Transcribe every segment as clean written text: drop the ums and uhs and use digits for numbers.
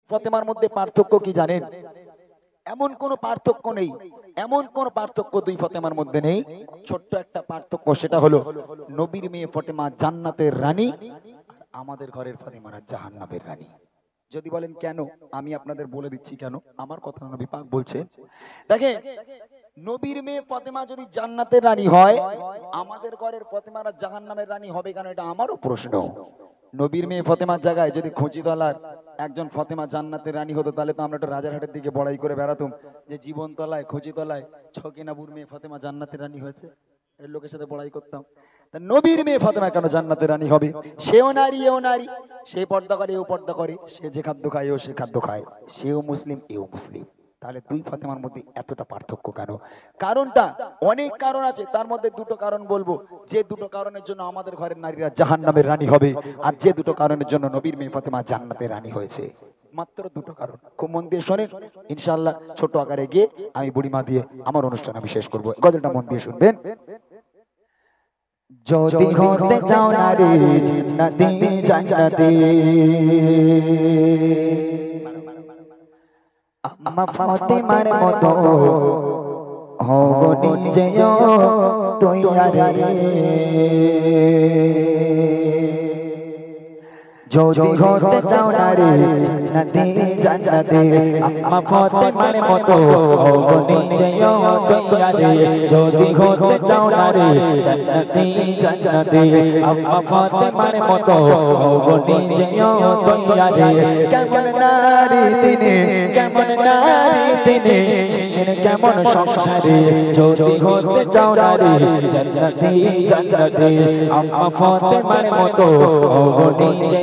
ফাতেমার মধ্যে পার্থক্য কি জানেন? এমন কোনো পার্থক্য নেই, এমন কোন পার্থক্য দুই ফাতেমার মধ্যে নেই। ছোট্ট একটা পার্থক্য, সেটা হলো নবীর মেয়ে ফাতেমা জান্নাতের রানী, আমাদের ঘরের ফাতেমারা জাহান্নামের রানী। যদি বলেন কেন, আমি আপনাদের বলে দিচ্ছি কেন। আমার কথা নবী পাক বলছেন, দেখেন, নবীর মেয়ে ফাতেমা যদি জান্নাতের রানী হয়, আমাদের ঘরের ফাতেমারা জাহান্নামের রানী হবে কেন? এটা আমারও প্রশ্ন। নবীর মেয়ে ফাতেমার জায়গায় যদি খচিতলার একজন ফাতেমা জান্নাতের রানী হতো, তাহলে তো আমরা একটু রাজারহাটের দিকে বড়াই করে বেড়াতাম যে জীবনতলায় খচিতলায় ছকিনাবুর মেয়ে ফাতেমা জান্নাতের রানী হয়েছে, এর লোকের সাথে বড়াই করতাম। তা নবীর মেয়ে ফাতেমা কেন জান্নাতের রানী হবে? সেও নারী এও নারী, সে পর্দা করে এও পর্দা করে, সে যে খাদ্য খায় এও সে খাদ্য খায়, সেও মুসলিম এও মুসলিম। তাহলে দুই ফাতেমার মধ্যে এতটা পার্থক্য কেন? কারণটা অনেক কারণ আছে, তার মধ্যে দুটো কারণ বলবো, যে দুটো কারণের জন্য আমাদের ঘরের নারীরা জাহান্নামের রানী হবে, আর যে দুটো কারণের জন্য নবীর মেয়ে ফাতেমা জান্নাতের রানী হয়েছে। মাত্র দুটো কারণ, খুব মন দিয়ে শোনেন। ইনশাআল্লাহ ছোট আকারে গিয়ে আমি বুড়িমা দিয়ে আমার অনুষ্ঠান আমি শেষ করবো। গজলটা মন দিয়ে শুনবেন। যদি হতে চাও নারী জান্নাতি জান্নাতি, আম্মা ফাতেমার মতো হও নিজে তৈয়ারে। যদি হতে চাও নারী জান্নাতি জান্নাতি, আম্মা ফাতেমার মতো হও নিজে তৈয়ারে। যদি হতে চাও নারী জান্নাতি জান্নাতি, আম্মা ফাতেমার মতো হও নিজে তৈয়ারে। কেমন নারী তিনি, কেমন নারী তিনি, ছিলেন কেমন সংসারে। যদি হতে চাও নারী জান্নাতি জান্নাতি, আম্মা ফাতেমার মতো হও নিজে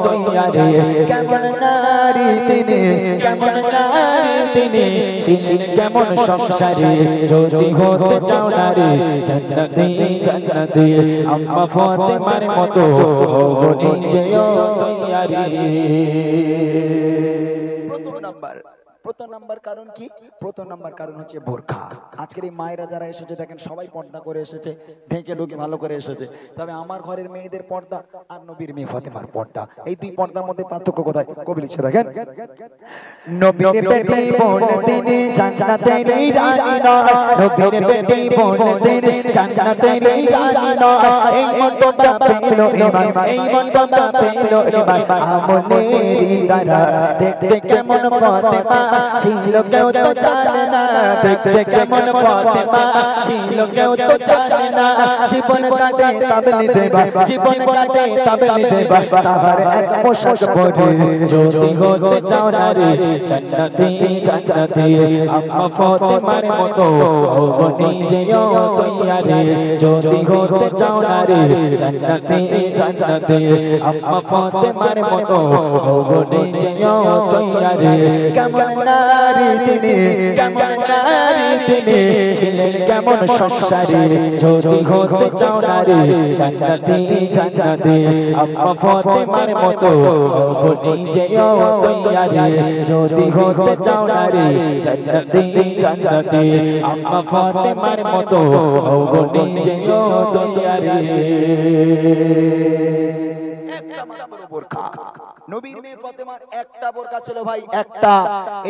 তৈয়ারে। কেমন নারী তিনি, কেমন নারী তিনি, ছিলেন কেমন সংসারে। যদি হতে চাও নারী জান্নাতি জান্নাতি, আম্মা ফাতেমার মতো হও নিজে তৈয়ারে। প্রথম নাম্বার কারণ কি? প্রথম নাম্বার কারণ হচ্ছে বোরখা। আজকের এই মায়েরা যারা এসেছে দেখেন সবাই পর্দা করে এসেছে, ঢেকে ঢুকে ভালো করে এসেছে। তবে আমার ঘরের মেয়েদের পর্দা আর নবীর মেয়ে ফাতেমার পর্দা, এই দুই পর্দার মধ্যে পার্থক্য কোথায়? কবি লিখছে দেখেন, নবীর বেটি বোন তিনি জান্নাতের রানী নয়, নবীর বেটি বোন তিনি জান্নাতের রানী নয়। এই মর্তবা পেলো ইমান, এই মর্তবা পেলো ইমান, আমলেরই দ্বারা। দেখতে কেমন ফাতেমা ছিল কেউ তো জানে না, দেখতে কেমন ফাতেমা ছিল কেউ তো জানে না। জীবন কাটে তাবলি দেবা, জীবন কাটে তাবলি দেবা, তাহার এক পোশাক পরে। যদি হতে চাও নারী জান্নাতি জান্নাতি, আম্মা ফাতেমার মতো হও নিজে তৈয়ারে। যদি হতে চাও নারী জান্নাতি জান্নাতি, আম্মা ফাতেমার মতো হও নিজে তৈয়ারে। কেমন নারী তিনি, কেমন নারী তিনি, ছিলেন কেমন সংসারে। যদি হতে চাও নারী জান্নাতি জান্নাতি, আম্মা ফাতেমার মতো হও নিজে তৈয়ারে। যদি হতে চাও নারী জান্নাতি জান্নাতি, আম্মা ফাতেমার মতো হও নিজে তৈয়ারে। একটা মাত্র বোরখা, নবীর মেয়ে ফাতেমার একটা বোরকা ছিল ভাই, একটা।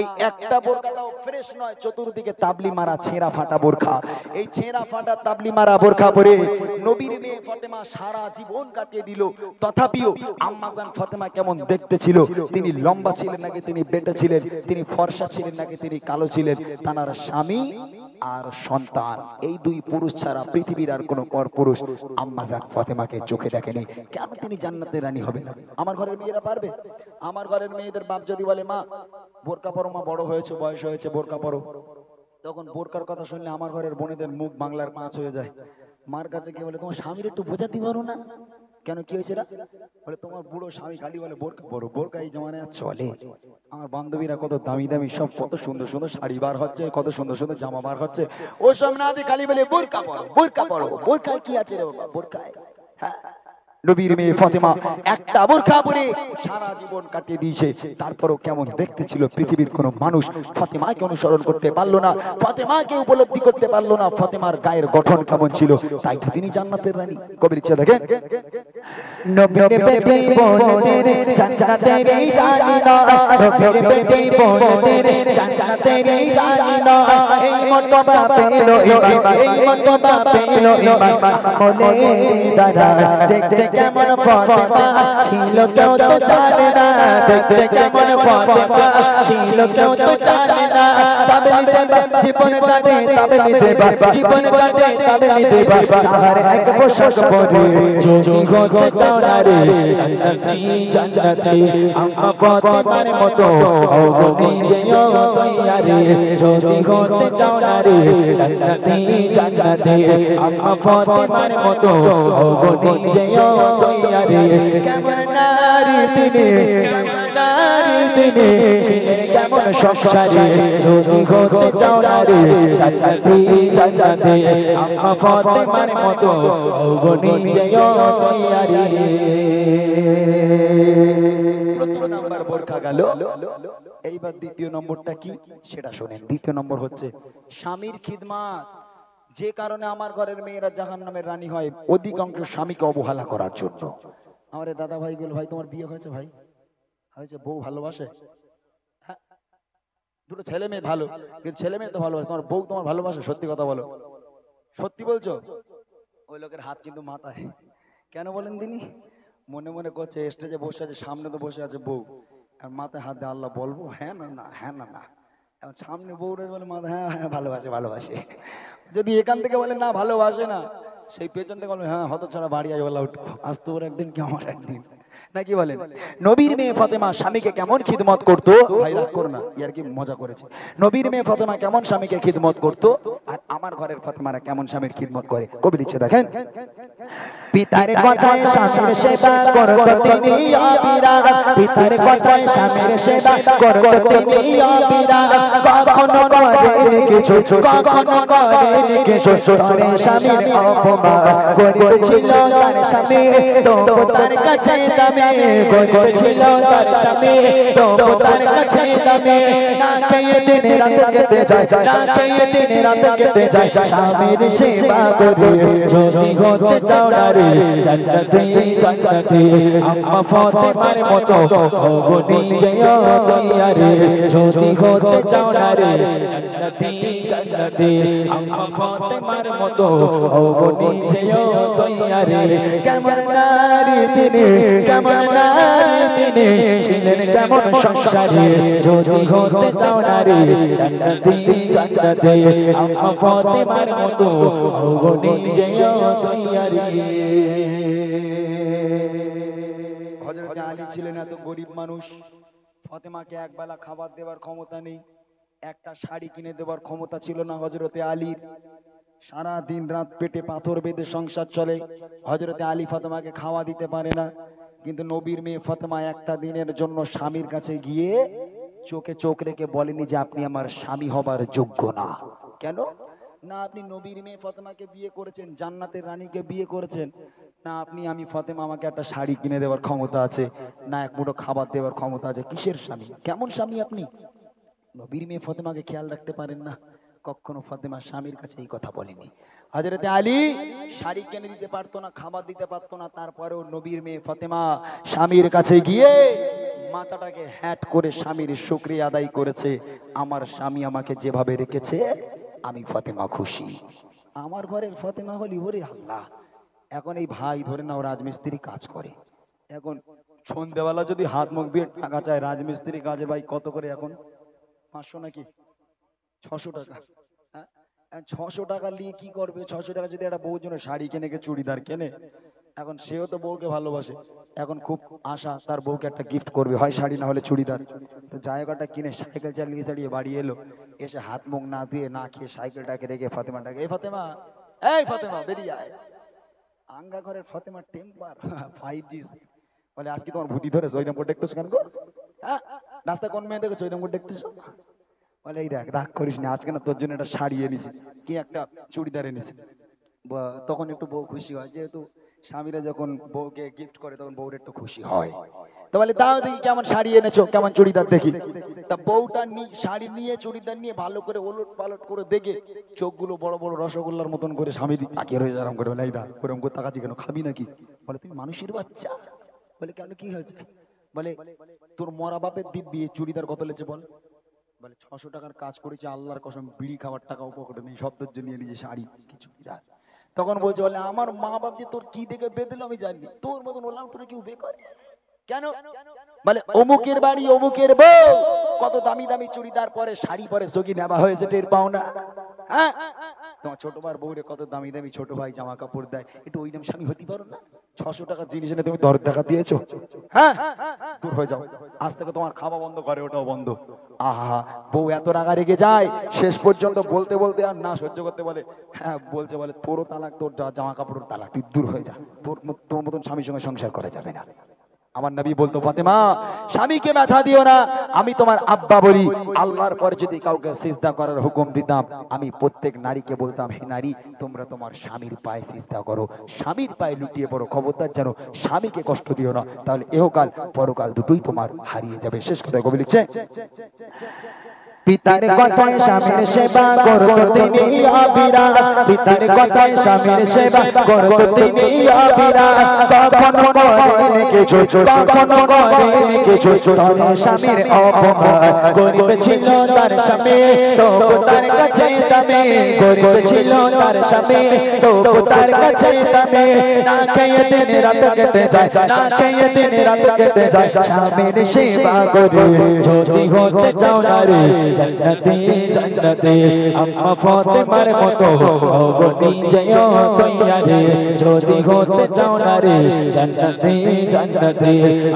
এই একটা বোরকাটাও ফ্রেশ নয়, চতুর্দিকে তাবলি মারা ছেঁড়া ফাটা বোরখা। এই ছেঁড়া ফাটা তাবলি মারা বোরখা পরে নবীর মেয়ে ফাতেমা সারা জীবন কাটিয়ে দিল। তথাপিও আম্মাজান ফাতেমা কেমন দেখতে ছিল? তিনি লম্বা ছিলেন নাকি তিনি বেটে ছিলেন? তিনি ফর্সা ছিলেন নাকি তিনি কালো ছিলেন? তার স্বামী আর সন্তান, এই দুই পুরুষ ছাড়া পৃথিবীর আর কোনো পর পুরুষ আম্মাজান ফাতেমাকে চোখে দেখেনি। কেন তিনি জান্নাতের রানী হবে না? আমার ঘরের মেয়েরা পারবে? আমার ঘরের মেয়েদের বাপ যদি বলে মা বোরকা পরো, মা বড় হয়েছে বয়স হয়েছে বোরকা পরো, তখন বোরকার কথা শুনলে আমার ঘরের বোনেদের মুখ বাংলার পাঁচ হয়ে যায়। মার কাছে গিয়ে বলে তোমার স্বামীর একটু বোঝাতে পারো না? কেন কি হয়েছে না? বলে তোমার বুড়ো স্বামী খালি বলে বোরকা পরো। বোরকা এই জমানায় চলে? আমার বান্ধবীরা কত দামি দামি সব কত সুন্দর সুন্দর শাড়ি বার হচ্ছে, কত সুন্দর সুন্দর জামা বার হচ্ছে, ওই সব না দিয়ে খালি বলে বোরকা পরো বোরকা পরো। বোরকায় কি আছে রে বাবা? বোরকায় হ্যাঁ নবীর মেয়ে ফাতেমা একটা বোরকা পরে সারা জীবন কাটিয়ে দিয়েছে। তারপরও কেমন দেখতে ছিল পৃথিবীর কোনো মানুষ ফাতেমাকে অনুসরণ করতে পারলো না, ফাতেমাকে উপলব্ধি করতে পারলো না ফাতেমার গায়ের গঠন কেমন ছিল। তাই তো তিনি জান্নাতের রানী। কবির ইচ্ছা দেখেন, নবীর বেটি বলতের জান্নাতের রানী না, নবীর বেটি বলতের জান্নাতের রানী না। এই মর্তবা পেলো ইমাম, এই মর্তবা পেলো ইমাম আমলে দাদা। দেখতে কেমন ফাতেমা ছিল কেউ তো জানে না, দেখতে কেমন ফাতেমা ছিল কেউ তো জানে না। তাবলি দেবা জীবন কাটে, তাবলি দেবা জীবন কাটে, তাবলি দেবা তার এক পোশাক পরে যদি হতে চাও না রে জান্নাতি জান্নাতি। আম্মা ফাতেমার মতো ওগো নিজেও তৈয়ারি, যদি হতে চাও না রে জান্নাতি জান্নাতি। আম্মা ফাতেমার মতো ওগো নিজেও তৈয়ারি। কেমন নারী তিনি, কেমন নারী তিনি, ছিলেন কেমন সংসারী, যদি হতে চাও না রে জান্নাতি জান্নাতি। আম্মা ফাতেমার মতো ওগো নিজেও তৈয়ারি। প্রথম নাম্বার বোরকা গেল। এইবার দ্বিতীয় নম্বরটা কি সেটা শোনেন। দ্বিতীয় নম্বর হচ্ছে স্বামীর খিদমাত। যে কারণে আমার ঘরের মেয়েরা জাহান্নামের রানী হয়, অধিকাংশ স্বামীকে অবহেলা করার জন্য। আমার দাদা ভাই গুলো, ভাই তোমার বিয়ে হয়েছে? ভাই হয়েছে? বউ ভালোবাসে? হ্যাঁ, দুটো ছেলে মেয়ে ভালো, কিন্তু ছেলে মেয়ে তো ভালোবাসে, তোমার বউ তোমার ভালোবাসে? সত্যি কথা বলো, সত্যি বলছো? ওই লোকের হাত কিন্তু মাথায়। কেন বলেন তিনি? মনে মনে করছে স্টেজে বসে আছে, সামনে তো বসে আছে বউ, আর মাথায় হাত দিয়ে আল্লাহ বলবো হ্যাঁ না না, হ্যাঁ না না। এখন সামনে বউ রয়েছে বলে মাথা হ্যাঁ হ্যাঁ ভালোবাসে ভালোবাসে। যদি এখান থেকে বলে না ভালোবাসে না, সেই পেছন থেকে বলবে হ্যাঁ হত ছাড়া বাড়ি আসবে উঠো, আজ তোর একদিন কি আমার একদিন, নাকি বলেন? নবীর মেয়ে ফাতেমা স্বামীকে কেমন খিদমত করতো, ভাই রাগ করো না, ইয়ার কি মজা করেছে। নবীর মেয়ে ফাতেমা কেমন স্বামীকে খিদমত করতো, আর আমার ঘরের ফাতেমারা কেমন স্বামীর খিদমত করে, কবি লিখছে দেখেন। পিতার কথায় স্বামীর সেবা করতো তিনি আবিরা, পিতার কথায় স্বামীর সেবা করতো তিনি আবিরা। কখনো করেনি কিছু, কখনো করেনি কিছু, তারে স্বামীর অপমান করেছিল তার স্বামী, তবু তার কাছে দামি করেছিল তার স্বামী, তবু তার কাছে দামি। না খেয়ে দিন রাত কেটে যায়, না খেয়ে দিন রাত কেটে যায়, স্বামীর সেবা করে যদি হতে চাও না রে জান্নাতি জান্নাতি। আম্মা ফাতেমার মতো ওগো নিজেও তৈয়ারি, যদি হতে চাও না রে জান্নাতি জান্নাতি। আম্মা ফাতেমার মতো ওগো নিজেও তৈয়ারি। কেমন নারী তিনি, কেমন নারী তিনি, ছিলেন কেমন সংসারী, যদি হতে চাও না রে জান্নাতি জান্নাতি। আম্মা ফাতেমার মতো ওগো নিজেও তৈয়ারি। হযরত আলী ছিলেন এত গরিব মানুষ, ফাতেমাকে একবেলা খাবার দেওয়ার ক্ষমতা নেই, একটা শাড়ি কিনে দেওয়ার ক্ষমতা ছিল না হযরতে আলীর। সারা দিন রাত পেটে পাথর বেঁধে সংসার চলে, হযরতে আলী ফাতেমাকে খাওয়া দিতে পারে না। কিন্তু নবীর মেয়ে ফাতেমা একটা দিনের জন্য স্বামীর কাছে গিয়ে চোখে চোখ রেখে বলেনি যে আপনি আমার স্বামী হবার যোগ্য না। কেন না? আপনি নবীর মেয়ে ফাতেমাকে বিয়ে করেছেন, জান্নাতের রানীকে বিয়ে করেছেন না। আপনি আমি ফাতেমা, আমাকে একটা শাড়ি কিনে দেওয়ার ক্ষমতা আছে না, এক মুঠো খাবার দেওয়ার ক্ষমতা আছে? কিসের স্বামী? কেমন স্বামী আপনি? নবীর মেয়ে ফাতেমাকে খেয়াল রাখতে পারেন না? কখনো ফাতেমা স্বামীর কাছে এই কথা বলেনি। হযরতে আলী শাড়ি কিনে দিতে পারতো না, খাবার দিতে পারতো না, তারপরেও নবীর মেয়ে ফাতেমা স্বামীর কাছে গিয়ে মাথাটাকে হ্যাট করে স্বামীর শুকরিয়া আদায় করেছে। আমার স্বামী আমাকে যেভাবে রেখেছে আমি ফাতেমা খুশি। আমার ঘরের ফাতেমা হলি ওরে আল্লাহ। এখন এই ভাই ধরে নাও রাজমিস্ত্রি কাজ করে, এখন সন্ধ্যেবেলা যদি হাত মুখ দিয়ে টাকা চায় রাজমিস্ত্রি কাজে, ভাই কত করে এখন? 500 নাকি 600 টাকা? 600 টাকা নিয়ে কি করবে? 600 টাকা যদি একটা বউর জন্য শাড়ি কেনে, চুড়িদার কেনে, এখন সেও তো বউকে ভালোবাসে, এখন খুব আশা তার বউকে একটা গিফট করবে, হয় শাড়ি না হলে চুড়িদার। তো জায়গাটা কিনে সাইকেল চালিয়ে চালিয়ে বাড়ি এলো, এসে হাত মুখ না ধুয়ে না খেয়ে সাইকেলটাকে রেখে ফাতেমাটাকে, এই ফাতেমা, এই ফাতেমা বেরিয়ে আয়। আঙ্গা ঘরের ফাতেমার টেম্পার 5G। বলে আজকে তোমার ভূতি ধরেছে, ওই নম্বর দেখতেছো কেন গো? হ্যাঁ, রাস্তা কোন মেয়ে দেখেছো, ওই নম্বর দেখতেছো? বলে এই দেখ, রাগ করিস না, আজকে না তোর জন্য একটা শাড়ি এনেছি, কি একটা চুড়িদার এনেছি। তখন একটু বউ খুশি হয়, যেহেতু স্বামীরা যখন বউকে গিফট করে তখন বউর একটু খুশি হয়। তো বলে দাও দেখি কেমন শাড়ি এনেছো, কেমন চুড়িদার দেখি। তা বউটা শাড়ি নিয়ে চুড়িদার নিয়ে ভালো করে ওলট পালট করে দেখে চোখগুলো বড় বড় রসগোল্লার মতন করে স্বামী তাকিয়ে রয়েছে আরাম করে। বলে এই না ওরকম করে তাকাচ্ছি কেন, খাবি নাকি? বলে তুমি মানুষের বাচ্চা। বলে কেন কি হয়েছে? বলে তোর মরা বাপের দিব্যি চুড়িদার কত লেছে বল? বলে 600 টাকার কাজ করেছে, আল্লাহর কসম বিড়ি খাওয়ার টাকা উপকরে নেই, সব ধৈর্য নিয়ে নিজে শাড়ি কি চুড়িদার। তখন বলছে বলে আমার মা বাপ যে তোর কি দেখে বেঁধেলো আমি জানি, তোর মতন ওলাম তোরে কেউ বে করে কেন? বলে অমুকের বাড়ি অমুকের বউ কত দামি দামি চুড়িদার পরে, শাড়ি পরে, সগি নেওয়া হয়েছে টের পাও না? হ্যাঁ, তোমার ছোট ভাই বউরে কত দামি দামি ছোট ভাই জামা কাপড় দেয়, একটু ওই নাম স্বামী হতে পারো না? 600 টাকার জিনিস এনে তুমি দর দেখা দিয়েছো। হ্যাঁ, দূর হয়ে যাও, আজ থেকে তোমার খাওয়া বন্ধ, করে ওটাও বন্ধ। আহা, বউ এত রাগা রেগে যায়, শেষ পর্যন্ত বলতে বলতে আর না সহ্য করতে বলে হ্যাঁ বলছে, বলে তোরও তালাক, তোর জামা কাপড়ের তালাক, তুই দূর হয়ে যা, তোর মতন স্বামীর সঙ্গে সংসার করা যাবে না। আমার নবী বলতো ফাতেমা স্বামীকে ব্যথা দিও না, আমি তোমার আব্বা বলি। আল্লাহর পর যদি কাউকে সিজদা করার হুকুম দিতাম, আমি প্রত্যেক নারীকে বলতাম হে নারী তোমরা তোমার স্বামীর পায়ে সিজদা করো, স্বামীর পায়ে লুটিয়ে পড়ো, খবরদার যেন স্বামীকে কষ্ট দিও না, তাহলে এহকাল পরকাল দুটোই তোমার হারিয়ে যাবে। শেষ কথা কবি লিখছে পিতার কথায় স্বামীর সেবা করতো তিনি অবিরাম, পিতার কথায় স্বামীর সেবা করতো তিনি অবিরাম, কখনো করেন কিছু, কখনো করেন কিছু, তবে স্বামীর অপমান গরিব ছিল তার স্বামী, তবু তার কাছে দামি, গরিব ছিল তার স্বামী, তবু তার কাছে দামি, না খেয়ে দিন রাত কেটে যায়, না খেয়ে দিন রাত কেটে যায়, স্বামীর সেবা করে যদি হতে চাও নারী জান্নাতে জান্নাতে, আম্মা ফাতেমার মতো অগনি জয় তৈয়ারে, যদি হতে চাও নারী জান্নাতে জান্নাতে,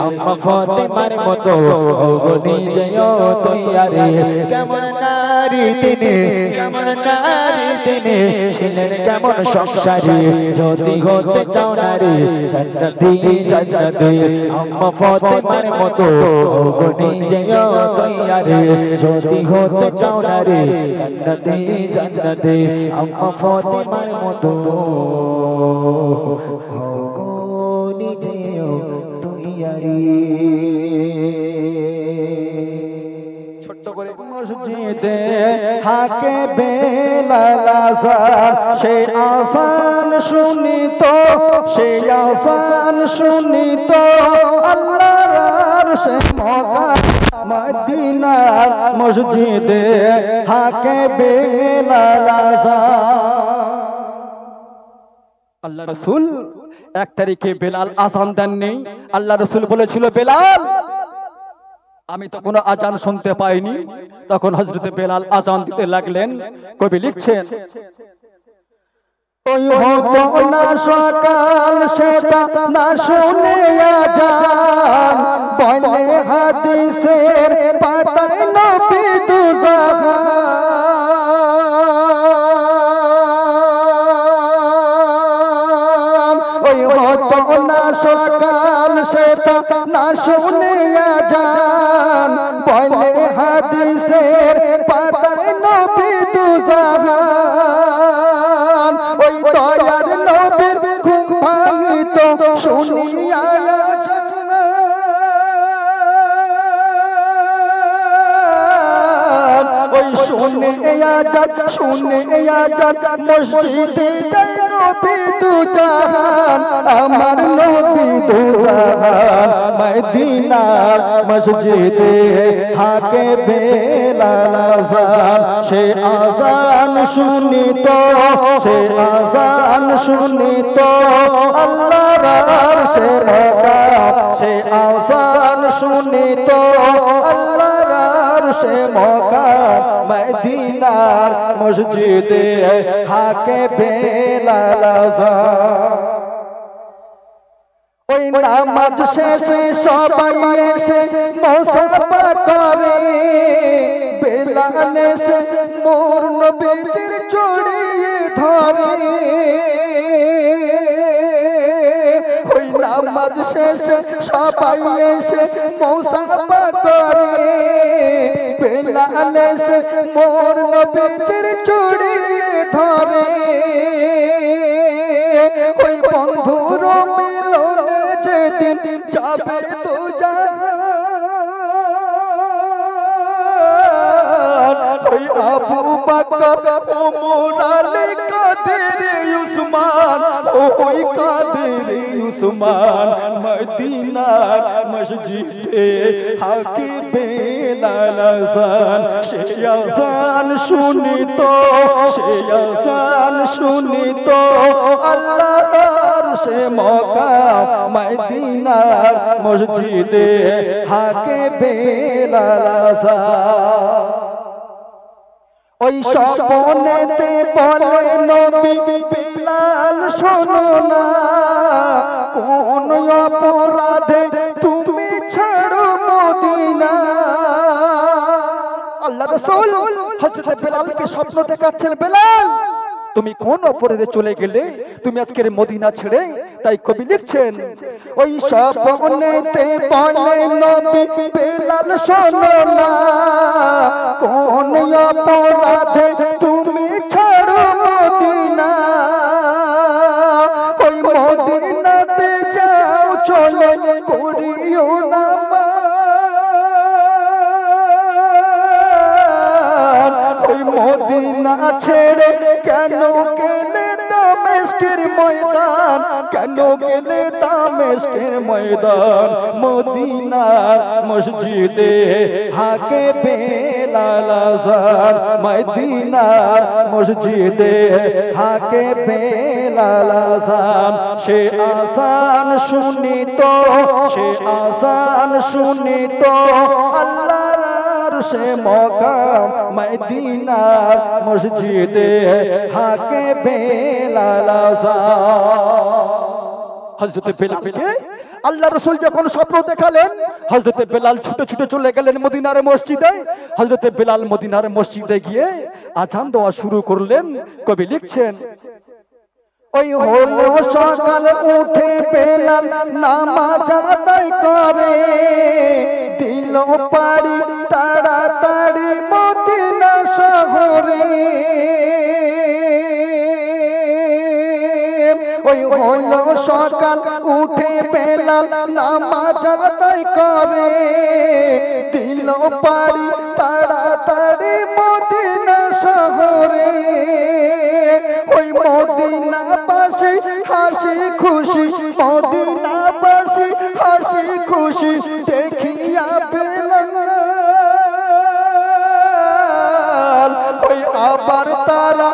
আম্মা ফাতেমার মতো অগনি জয় তৈয়ারে, কেমন নারী তিনি, কেমন নারী তিনি, ছিলেন কেমন সংসারী, যদি হতে চাও নারী জান্নাতে জান্নাতে, আম্মা ফাতেমার মতো অগনি জয় তৈয়ারে, যদি হতে চাও নারী জান্নাতে জান্নাতে, আম্মা ফাতেমার মতো অগনি জয় তৈয়ারে। ছোট্ট করে মসজিদে হাকে বেলাল আযান, সেই আযান শুনিত, সেই আযান শুনিত আল্লাহর আরশে মক্কা মদিনার মসজিদে হাকে বেলাল আযান। আল্লাহ রাসূল 1 তারিখে বেলাল আযান দেননি। আল্লাহ রাসূল বলেছিল বেলাল, আমি তো কোনো আজান শুনতে পাইনি। তখন হযরতে বেলাল আজান দিতে লাগলেন। কবি লিখছেন ওই হতো না সকাল সেটা না শুনে আজান, বলে হাদিসের পাতায় নবী দুজাহান, ওই হতো না সকাল সেটা না শুনে আজান, বলে হাদিসের পাতায় নবী দুজাহান, ওই দয়ার নবীর ঘুম ভাঙিত শুনিয়া আযান, ওই শুনে আযান, শুনে আযান মসজিদে যাই নবী দুজাহান, আমার নবী দুজাহান মদিনার মসজিদে হাকে বেলাল আযান, সে আযান শুনিত, সে আযান শুনিত আল্লাহর আরশে মক্কা, সে আযান শুনিত আল্লাহর আরশে মক্কা মদিনার মসজিদে হাকে বেলাল আযান। ওই নামাজ শেষে সবাই এসে মুসাফা করে, বেলাল এসে মোর নবীজির জড়িয়ে ধরে, ওই নামাজ শেষে সবাই এসে মুসাফা করে, বেলাল এসে মোর নবীজির জড়িয়ে ধরে, ওই বন্ধ মধুর মিলনে যেদিন যাবে তো ওই আবু বকর ওমর আলী কাদের উসমান ওই কাদের উসমান মদিনার মসজিদে হাকি বেলাল আযান সে আযান শুনিত সে আযান শুনিত আল্লাহর সে মকাম মদিনার মসজিদে হাকি বেলাল আযান ওই স্বপ্নেতে বলে নবী বেলাল শোনো না কোন অপরাধে তুমি ছাড়ো মদিনা আল্লাহ রাসূল হযরত বেলালকে স্বপ্ন দেখাচ্ছেন বেলাল তুমি কোন অপরাধে চলে গেলে তুমি আজকের মদিনা ছেড়ে তাই কবি লিখছেন ওই স্বপ্নেতে বলে নবী বেলাল শোনো না কোন অপরাধে তুমি ছাড়ো মদিনা ওই মদিনাতে যাও চলে করিও না ওই মদিনা ছেড়ে কেন গেলে দামেস্কের ময়দান কেন গেলে দামেস্কের ময়দান মদিনার মসজিদে হাকে বেলাল আযান মদিনার মসজিদে হাকে বেলাল আযান সে আযান শুনিত সে আযান শুনিত আল্লাহর সে মকাম মদিনার মসজিদে হাকে বেলাল আযান হযরত বেলালকে আল্লাহ রাসূল যখন স্বপ্ন দেখালেন হযরত বেলাল ছুটে ছুটে চলে গেলেন মদিনার মসজিদে হযরত বেলাল মদিনার মসজিদে গিয়ে আযান দেওয়া শুরু করলেন কবি লিখছেন ওই হলো সকাল উঠে বেলাল নামাজ আদায় করে দিল পাড়ি তাড়াতাড়ি মদিনা শহরে ওই হলো সকাল উঠে বেলাল নামাজ আদায় করে দিল পাড়ি তাড়াতাড়ি মদিনা শহরে ওই মদিনা পাশে হাসি খুশি মদিনা পাশে হাসি খুশি দেখিয়া বেলাল ওই আবার তারা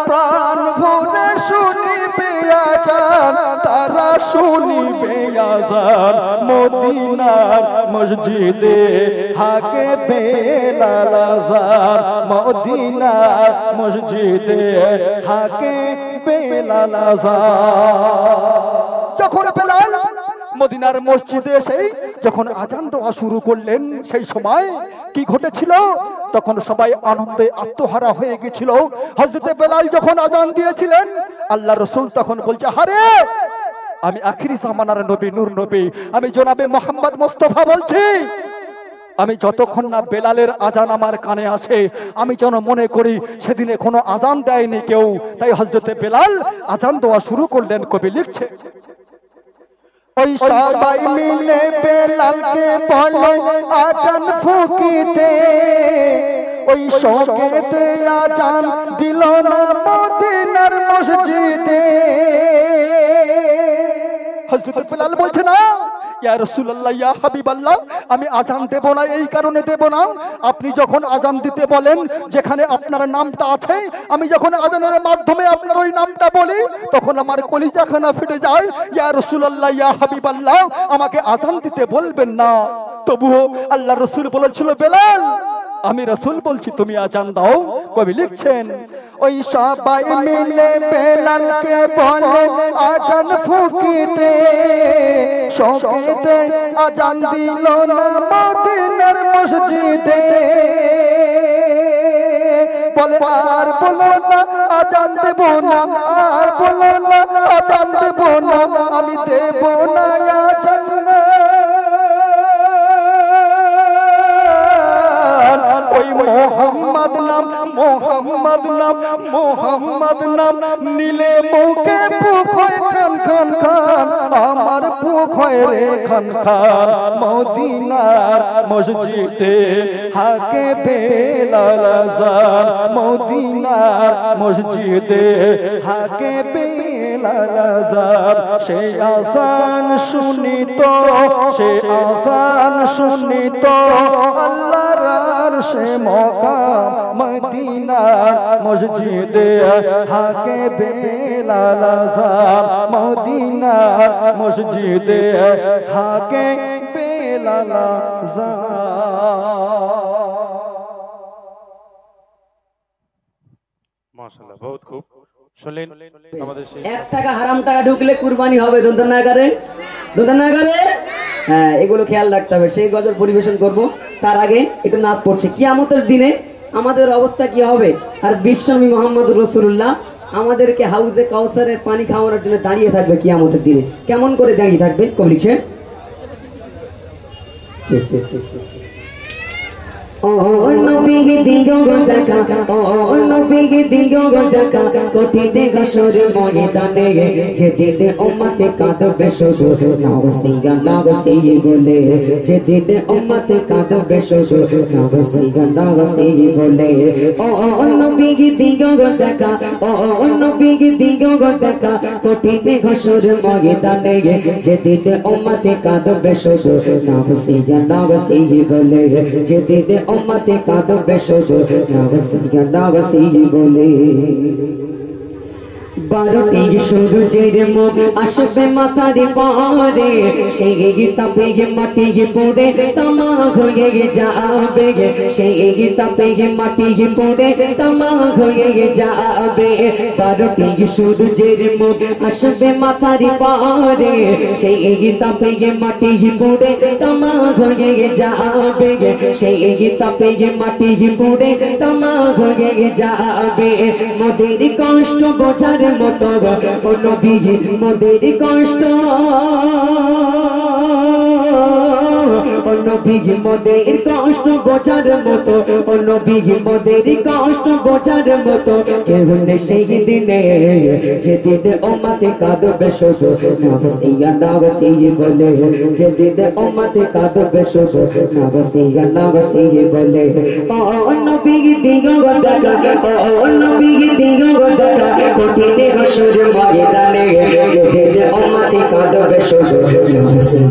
প্রাণ ভরে শুনিবে আযান তারা শুনিবে আযান মদিনার মসজিদে হাকে বেলাল আযান মদিনার মসজিদে হাকে বেলাল আযান যখন বেলাল মদিনার মসজিদে এসে যখন আযান দেওয়া শুরু করলেন সেই সময় কি ঘটেছিল তখন সবাই আনন্দে আত্মহারা হয়ে গিয়েছিল হযরত বেলাল যখন আযান দিয়েছিলেন আল্লাহ রাসূল তখন বলছে হারে আমি আখিরি জামানার নবী নূর নবী আমি জনাবে মুহাম্মদ মুস্তাফা বলছি আমি যতক্ষণ না বেলালের আযান আমার কানে আসে আমি যেন মনে করি সেদিনে কোনো আযান দেয়নি কেউ তাই হযরত বেলাল আযান দেওয়া শুরু করলেন কবি লিখছে ওই সবাই মিলে বেলালকে বলে আযান ফুকিতে ওই শোকেতে আযান দিল না মদিনার মসজিদে হযরত বেলাল বলছে না ইয়া রাসূলুল্লাহ ইয়া হাবিবাল্লাহ আমি আযান দেব না এই কারণে দেব না আপনি যখন আযান দিতে বলেন যেখানে আপনার নামটা আছে আমি যখন আযানের মাধ্যমে আপনার ওই নামটা বলি তখন আমার কলিজাখানা ফেটে যায় ইয়া রাসূলুল্লাহ ইয়া হাবিবাল্লাহ আমাকে আযান দিতে বলবেন না তবুও আল্লাহ রাসূল বলেছিল বেলাল আমি রাসূল বলছি তুমি আযান দাও কবি লিখছেন ওই সবাই মিলে বেলালকে বলে আযান ফুকিতে শোকেতে আযান দিল না মদিনার মসজিদে বলে আর বলো না আযান দেব না আর বলো না আযান দেব না আমি দেব না আযান ওই মোহাম্মদ নাম নিলে রে খানখান মদিনার মসজিদে হাকে বেলাল আযান মদিনার মসজিদে হাকে বেলাল আযান সে আযান শুনিত সে আযান শুনিত আল্লাহর আরশে মকাম মদিনার মসজিদে হাকে বেলাল আযান মদিনার মসজিদে হাকে বেলাল আযান। মাশাআল্লাহ, বহুত খুব শুনলেন আমাদের সেই 1 টাকা হারাম টাকা ঢুকলে কুরবানি হবে দন্তনাগারে দন্তনাগারে। হ্যাঁ, এগুলো খেয়াল রাখতে হবে। সেই গজল পরিবেশন করব, তার আগে একটু নাচ পড়ছে। কিয়ামতের দিনে আমাদের অবস্থা কি হবে? আর বিশ্বনবী মুহাম্মদুর রাসূলুল্লাহ আমাদেরকে হাউজে কাউসারের পানি খাওয়ানোর জন্য দাঁড়িয়ে থাকবে কিয়ামতের দিনে। কেমন করে দাঁড়িয়ে থাকবে? কবি লিখছে, ও নবী দিগো টাকা, ও নবী দিগো টাকা, কোটিতে গাসর ময়দানে যেতে উম্মতে কাঁদবে শুধু নাগসিগা নাগসি বলে, যেতে উম্মতে কাঁদবে শুধু নাগসিগা নাগসি বলে। ও নবী দিগো টাকা, ও নবী দিগো টাকা, কোটিতে গাসর ময়দানে যেতে উম্মতে কাঁদবে শুধু নাগসিগা নাগসি বলে, যেতে উম্মতে কাঁদবে শুধু নাগসিগা নাগসি বলে। 12টি সূর্যের মুখ আসবে মাথার পারে, সেই তাপে মাটি পড়ে তামাক হয়ে যাবে, সেই তাপে মাটি পড়ে তামাক হয়ে যাবে। 12টি সূর্যের মুখ আসবে মাথার পারে, সেই তাপে মাটি পড়ে তামাক হয়ে যাবে, সেই তাপে মাটি পড়ে তামাক হয়ে যাবে। মোদের কষ্ট বোঝার মতো ও নবী মোদের কষ্ট, ও নবী মোদের কষ্ট বোঝার মতো, ও নবী মোদের কষ্ট বোঝার মতো কেউ নেই সেই দিনে, যেদিনে উম্মতে কাঁদবে শুধু নাগসিগা নাগসি বলে, যেদিনে উম্মতে কাঁদবে শুধু নাগসিগা নাগসি বলে। ও নবী দিগো টাকা, ও নবী দিগো টাকা, কোটিতে গাসর ময়দানে যেদিনে উম্মতে কাঁদবে শুধু নাগসি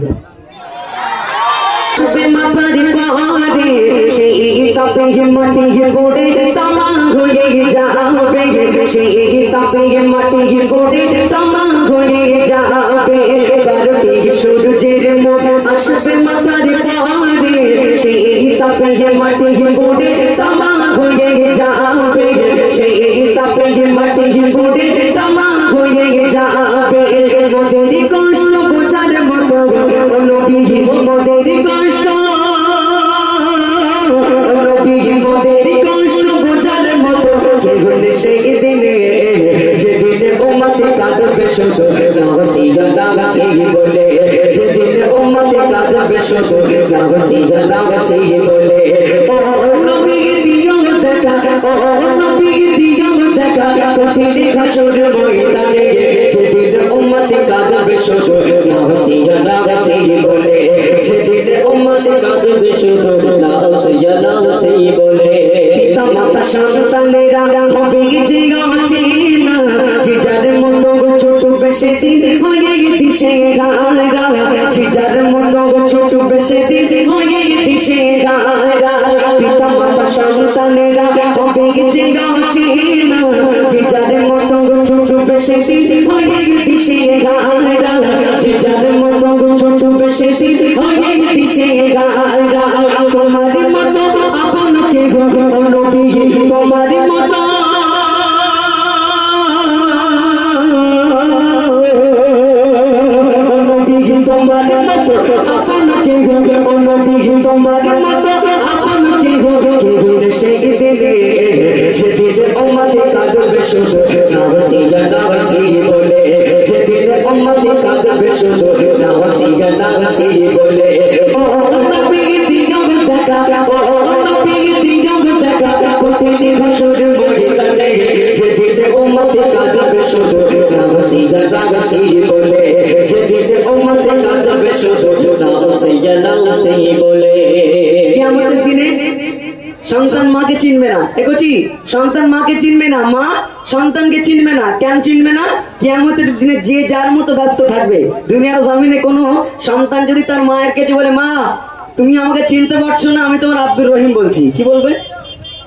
মাথার পাহাড়ে, সেই তাপে মাটি পড়ে তামাক হয়ে যাবে, সেই তাপে মাটি পড়ে তামাক হয়ে যাবে। 12টি সূর্যের মুখ আসবে মাথার পাহাড়ে, সেই তাপে মাটি পড়ে তামাক হয়ে যাবে, সেই তাপে মাটি পড়ে তামাক হয়ে যাবে। মোদের কষ্ট বোঝার মতো ও নবী মোদের কষ্ট, নবী মোদের কষ্ট বোঝার মতো কেউ নেই সেই দিনে, যেদিনে উম্মতে কাঁদবে শুধু নাগসিগা নাগসি বলে, যেদিনে উম্মতে কাঁদবে শুধু নাগসিগা নাগসি বলে। ও নবী দিও দেখা, ও নবী দিও দেখা, কোটিতে গাসর ময়দানে যেদিনে উম্মতে কাঁদবে শুধু নাগসিগা নাগসি বলে, যেদিনে উম্মতে কাঁদবে শুধু নাগসিগা নাগসি বলে। পিতা মাতা সন্তানেরা হবে যে অচেনা, যে যার মতো ছোট বেশি হয়ে দিশে গারা, যে যার মতো ছোট বেশি হয়ে দিশে গারা। পিতা মাতা সন্তানেরা হবে যে অচেনা, যে যার মতো ছোট বেশি হয়ে দিশে গারা, যে যার মতো ছোট বেশি হয়ে দিশে গারা। তোমার মতো আপন কে গো নবী, তোমার মতো নবী, তোমার মতো আপন কে গো নবী, তোমার মতো আপন কে গো কেউ নেই সেই দিনে, যেদিনে উম্মতে কাঁদবে শুধু নাগসিগা নাগসি বলে, যেদিনে উম্মতে কাঁদবে শুধু নাগসিগা নাগসি বলে। ও নবী দিগো টাকা, ও নবী দিগো টাকা, কোটিতে গাসর ময়দানে যেদিনে উম্মতে কাঁদবে শুধু নাগসিগা নাগসি বলে, যেদিনে উম্মতে কাঁদবে শুধু সন্তান মাকে চিনবে না। দেখছি সন্তান মাকে চিনবে না, মা সন্তানকে চিনবে না। কেন চিনবে না? কিয়ামতের দিনে যে যার মতো ব্যস্ত থাকবে। দুনিয়ার জমিনে কোনো সন্তান যদি তার মায়ের কাছে বলে, মা তুমি আমাকে চিনতে পারছো না, আমি তোমার আব্দুর রহিম বলছি, কি বলবে?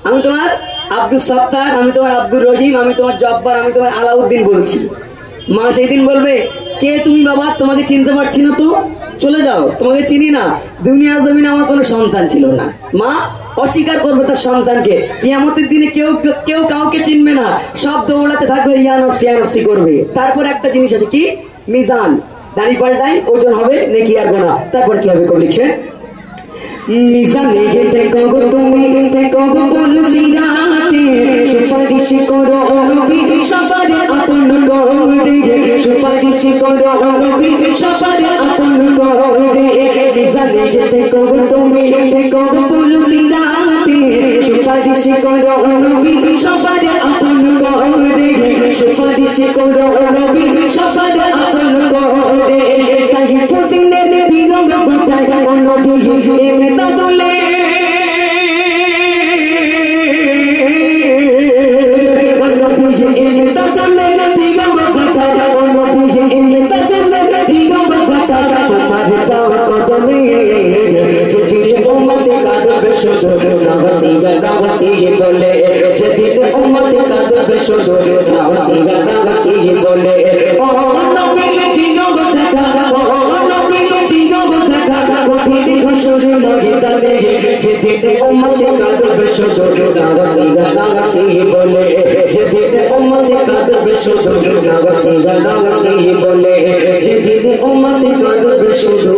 আমি তোমার আব্দুল সত্তার, আমি তোমার আব্দুর রহিম, আমি তোমার জব্বার, আমি তোমার আলাউদ্দিন বলছি। মা সেই দিন বলবে, কে তুমি বাবা? তোমাকে চিনতে পারছি না তো, চলে যাও, তোমাকে চিনি না। দুনিয়া জমিনে আমার কোনো সন্তান ছিল না। মা অস্বীকার করবে তার সন্তানকে। কিয়ামতের দিনে কেউ কেউ কাউকে চিনবে না, সব দৌড়াতে থাকবে, ইয়ানফসি করবে। তারপর একটা জিনিস আছে, কি? মিজান, দাড়ি পাল্টাই, ওজন হবে, নেকি আর গোনা। তারপর কি হবে? কবি লিখছে, মিজানে থেকো গো তুমি, থেকো গো বলসিরাতে, সুপারিশ করো নবী সবার আপন করে, সুপারিশ করো নবী সবার আপন করে। মিজানে থেকো গো তুমি, থেকো গো বলসিরাতে, সুপারিশ করো নবী সবার আপন করে, সুপারিশ করো নবী সবার আপন করে। সাইফুদ্দিনের দিল গোটায় নবী এমদা দোলে, নবী এমদা দোলে দিল গোটায়, নবী এমদা দোলে দিল গোটায়। তোমার পাও কদমে যেদিন উম্মত কাঁদবে শুধু নাওসিয়া নাওসিয়া বলে, যেদিন উম্মত কাঁদবে শুধু নাওসিয়া নাওসিয়া বলে। ও নবী দিল গোটায়, ও নবী দিল গোটায়, কঠিন ঘোষণা ময়দানে যেদিন উম্মত কাঁদবে শুধু নাওসিয়া নাওসিয়া বলে, যেদিন উম্মত কাঁদবে শুধু নাওসিয়া নাওসিয়া বলে, যেদিন উম্মত কাঁদবে শুধু